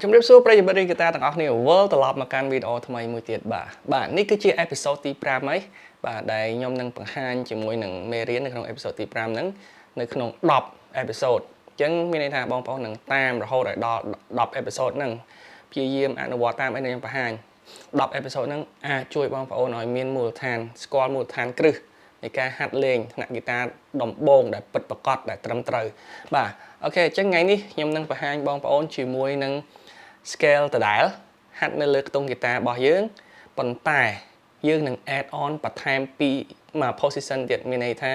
ជំរាបសួរប្រិយមិត្តរីកតាទាំងអស់គ្នាវិលត្រឡប់មកកាន់វីដេអូថ្មីមួយទៀតបាទនេះគឺជាអេពីសូតទី5ហើយបាទដែលខ្ញុំនឹងបង្ហាញជាមួយនឹងមេរៀននៅក្នុងអេពីសូតទី5ហ្នឹងនៅក្នុង10អេពីសូតអញ្ចឹងមានន័យថាបងប្អូននឹងតាមរហូតដល់10អេពីសូតហ្នឹងព្យាយាមអនុវត្តតាមឯខ្ញុំបង្ហាញ10អេពីសូតហ្នឹងអាចជួយបងប្អូនឲ្យមានមូលដ្ឋានស្គាល់មូលដ្ឋានគ្រឹះនៃការហាត់លេងថ្នាក់ហ្គីតាដំបូងដែលពិតប្រាកដដែលត្រឹមត្រូវបាទអូខេអញ្ចឹងថ្ងៃនេះខ្ញុំនឹងបង្ហាញបងប្អូនជាមួយនឹង scale ដដែលហាត់នៅលើខ្ទង់ហ្គីតារបស់យើងប៉ុន្តែយើងនឹង add on បន្ថែមពីមក position ទៀតមានន័យថា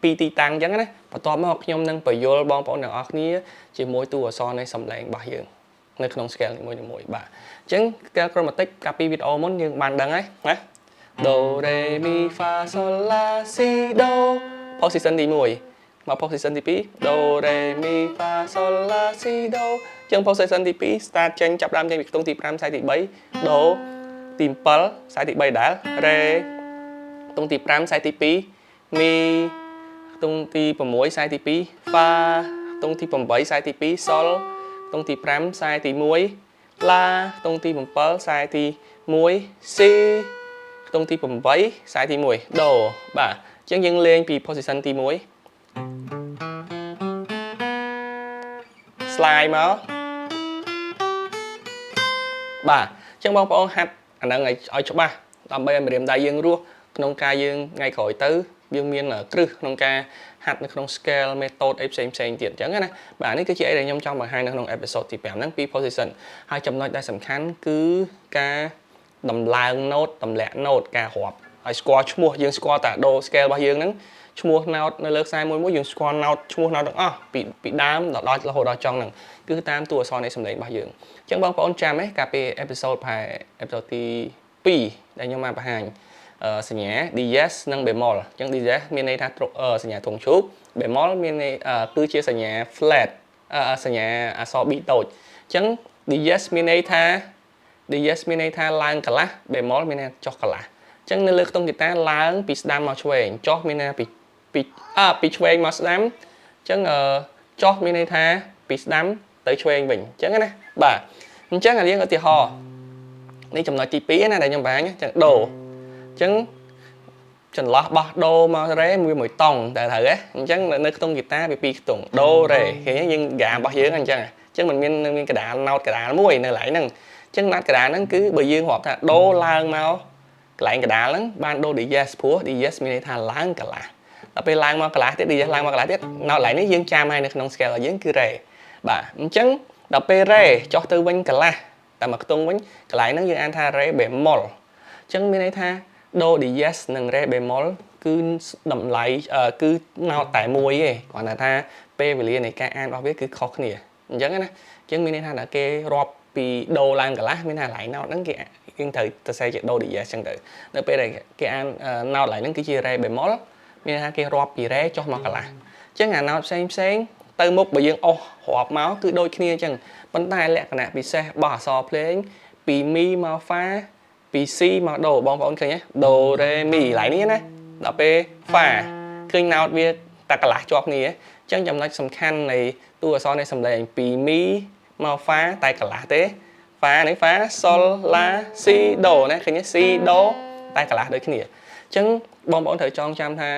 ពីទីតាំងអញ្ចឹងណាបន្ទាប់មកខ្ញុំនឹងបញ្យល់បងប្អូនទាំងអស់គ្នាជាមួយតួអក្សរនៃសំឡេងរបស់យើងនៅក្នុង scale នីមួយៗបាទអញ្ចឹង scale chromatic កាលពីវីដេអូមុនយើងបានដឹងហើយណា Do Re Mi Fa Sol La Si Do position ទី1មក position ទី2 Do Re Mi Fa Sol La Si Do អញ្ចឹង position ទី2 start ចេញចាប់ដើមចេញពីខ្ទង់ទី5ខ្សែទី3 Do ទី7ខ្សែទី3ដែរ Re ខ្ទង់ទី5ខ្សែទី2 Mi ខ្ទង់ទី6ខ្សែទី2 Fa ខ្ទង់ទី8ខ្សែទី2 Sol ខ្ទង់ទី5ខ្សែទី1 La ខ្ទង់ទី7ខ្សែទី1 Si ខ្ទង់ទី8ខ្សែទី1 Do បាទអញ្ចឹងយើងលេងពី position ទី1 slide មកបាទអញ្ចឹងបងប្អូនហាត់អាហ្នឹងឲ្យច្បាស់ដើម្បីឲ្យម្រាមដៃយើងរស់ក្នុងការយើងថ្ងៃក្រោយទៅយើងមានគ្រឹះក្នុងការហាត់នៅក្នុង scale method អីផ្សេងទៀតអញ្ចឹងណាបាទនេះគឺជាអីដែលខ្ញុំចង់បង្ហាញនៅក្នុង episode ទី5ហ្នឹងពី position ហើយចំណុចដែលសំខាន់គឺការដំឡើង note ទម្លាក់ note ការរាប់ឲ្យស្គាល់ឈ្មោះយើងស្គាល់តែ do scale របស់យើងហ្នឹងឈ្មោះ note នៅលើខ្សែមួយយើងស្គាល់ note ឈ្មោះ note ទាំងអស់ពីដើមដល់រហូតដល់ចុងហ្នឹងគឺតាមតួអក្សរនៃសំឡេងរបស់យើងអញ្ចឹងបងប្អូនចាំកាលពី episode ទី2ដែលខ្ញុំបានបង្ហាញសញ្ញា DS និង bemol អញ្ចឹង DS មានន័យថាសញ្ញាធុងឈូក bemol មានន័យគឺជាសញ្ញា flat សញ្ញាអក្សរ B តូចអញ្ចឹង DS មានន័យថាឡើងកន្លះ bemol មានន័យថាចុះកន្លះអញ្ចឹងនៅលើខ្ទង់ហ្គីតាឡើងពីស្ដាំមកឆ្វេងចុះមានន័យថាពីឆ្វេងមកស្ដាំអញ្ចឹងចុះមានន័យថាពីស្ដាំទៅឆ្វេងវិញអញ្ចឹងណាបាទអញ្ចឹងយើងឧទាហរណ៍នេះចំណុចទី2ណាដែលខ្ញុំបង្ហាញអញ្ចឹង do អញ្ចឹងចន្លោះបោះ do មក re មួយតង់តែត្រូវហ៎អញ្ចឹងនៅខ្ទង់ហ្គីតាពី2ខ្ទង់ do re ឃើញយើងហ្គាមរបស់យើងអញ្ចឹងមិនមានកដាល note កដាលមួយនៅកន្លែងហ្នឹងអញ្ចឹង note កដាលហ្នឹងគឺបើយើងរាប់ថា do ឡើងមកកន្លែងកដាលហ្នឹងបាន do DS ព្រោះ DS មានន័យថាឡើងកន្លះដល់ពេលឡើងមកកន្លះទៀត DS ឡើងមកកន្លះទៀត note កន្លែងនេះយើងចាំហើយនៅក្នុង scale របស់យើងគឺ re បាទអញ្ចឹងដល់ពេល re ចុះទៅវិញកន្លះតែមកខ្ទង់វិញកន្លែងហ្នឹងយើងអានថា re bemol អញ្ចឹងមានន័យថា do DS និង re bemol គឺតម្លៃគឺ note តែមួយទេគ្រាន់តែថាពេលវេលានៃការអានរបស់វាគឺខុសគ្នាអញ្ចឹងណាអញ្ចឹងមានន័យថាដល់គេរាប់ពី do ឡើងកន្លះមានថាកន្លែង note ហ្នឹងគេត្រូវទៅសេជា do DS អញ្ចឹងទៅនៅពេលដែលគេអាន note កន្លែងហ្នឹងគឺជា re bemol មានថាគេរាប់ពី re ចុះមកកន្លះអញ្ចឹងអា note ផ្សេងទៅមុខបើយើងអស់រាប់មកគឺដូចគ្នាអញ្ចឹងប៉ុន្តែលក្ខណៈពិសេសរបស់អក្សរភ្លេងពី mi មក fa ពី C មក do បងប្អូនឃើញទេ do re mi កន្លែងនេះណាដល់ពេល fa ឃើញ note វាតែកន្លះជាប់គ្នាអញ្ចឹងចំណុចសំខាន់នៃតួអក្សរនៃសំឡេងពី mi មក fa តែកន្លះទេ fa នេះ fa sol la si do ណាឃើញទេ si do តែកន្លះដូចគ្នាអញ្ចឹងបងប្អូនត្រូវចងចាំថា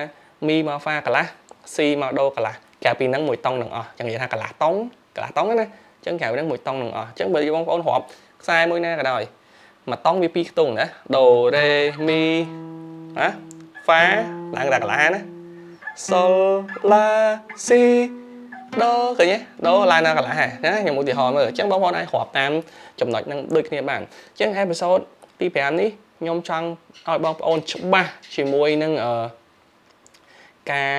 mi មក fa កន្លះ C មក do កន្លះក្រៅពីហ្នឹងមួយតង់នឹងអស់អញ្ចឹងនិយាយថាកន្លះតង់ណាអញ្ចឹងក្រៅពីហ្នឹងមួយតង់នឹងអស់អញ្ចឹងបើបងប្អូនរាប់ខ្សែមួយណាក៏ដោយមួយតង់វា2ខ្ទង់ណា do re mi ណា fa ឡើងតែកន្លះណា sol la si do ឃើញទេ do ឡើងតែកន្លះណាខ្ញុំឧទាហរណ៍មើលអញ្ចឹងបងប្អូនអាចរាប់តាមចំណុចហ្នឹងដូចគ្នាបានអញ្ចឹង episode ទី5នេះខ្ញុំចង់ឲ្យបងប្អូនច្បាស់ជាមួយនឹងការ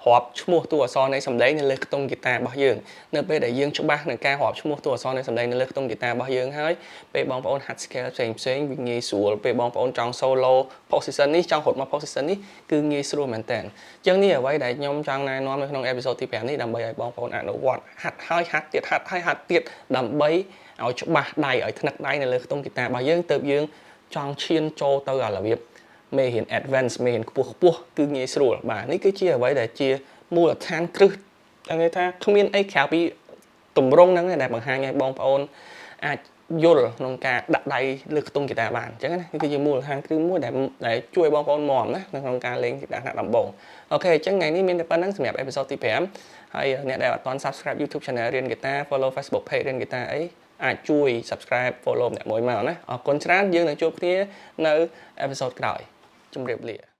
រាប់ឈ្មោះតួអក្សរនៃសំឡេងនៅលើខ្ទង់ហ្គីតារបស់យើងនៅពេលដែលយើងច្បាស់នឹងការរាប់ឈ្មោះតួអក្សរនៃសំឡេងនៅលើខ្ទង់ហ្គីតារបស់យើងហើយពេលបងប្អូនហាត់ scale ផ្សេងវាងាយស្រួលពេលបងប្អូនចង់ solo position នេះចង់រត់មក position នេះគឺងាយស្រួលមែនតើអញ្ចឹងនេះអ្វីដែលខ្ញុំចង់ណែនាំនៅក្នុង episode ទី5នេះដើម្បីឲ្យបងប្អូនអនុវត្តហាត់ទៀតដើម្បីឲ្យច្បាស់ដៃឲ្យថ្នឹកដៃនៅលើខ្ទង់ហ្គីតារបស់យើងទើបយើងចង់ឈានចូលទៅអារបៀបមេរៀន advance មេរៀនខ្ពស់គឺងាយស្រួលបាទនេះគឺជាអ្វីដែលជាមូលដ្ឋានគ្រឹះ តែគេថាគ្មានអីក្រៅពីទម្រង់ហ្នឹងដែលបង្ហាញឲ្យបងប្អូនអាចយល់ក្នុងការដាក់ដៃលើខ្ទង់ហ្គីតាបានអញ្ចឹងណាគឺជាមូលដ្ឋានគ្រឹះមួយដែលជួយបងប្អូនមាំណាក្នុងការលេងហ្គីតាថ្នាក់ដំបូងអូខេអញ្ចឹងថ្ងៃនេះមានតែប៉ុណ្្នឹងសម្រាប់អេពីសូតទី5ហើយអ្នកដែលអត់ទាន់ Subscribe YouTube Channel រៀនហ្គីតា Follow Facebook Page រៀនហ្គីតាអីអាចជួយ Subscribe Follow អ្នកមួយមកណាអរគុណច្រើនយើងនឹងជួបគ្នានៅអេពីសូតក្រោយជម្រាបលា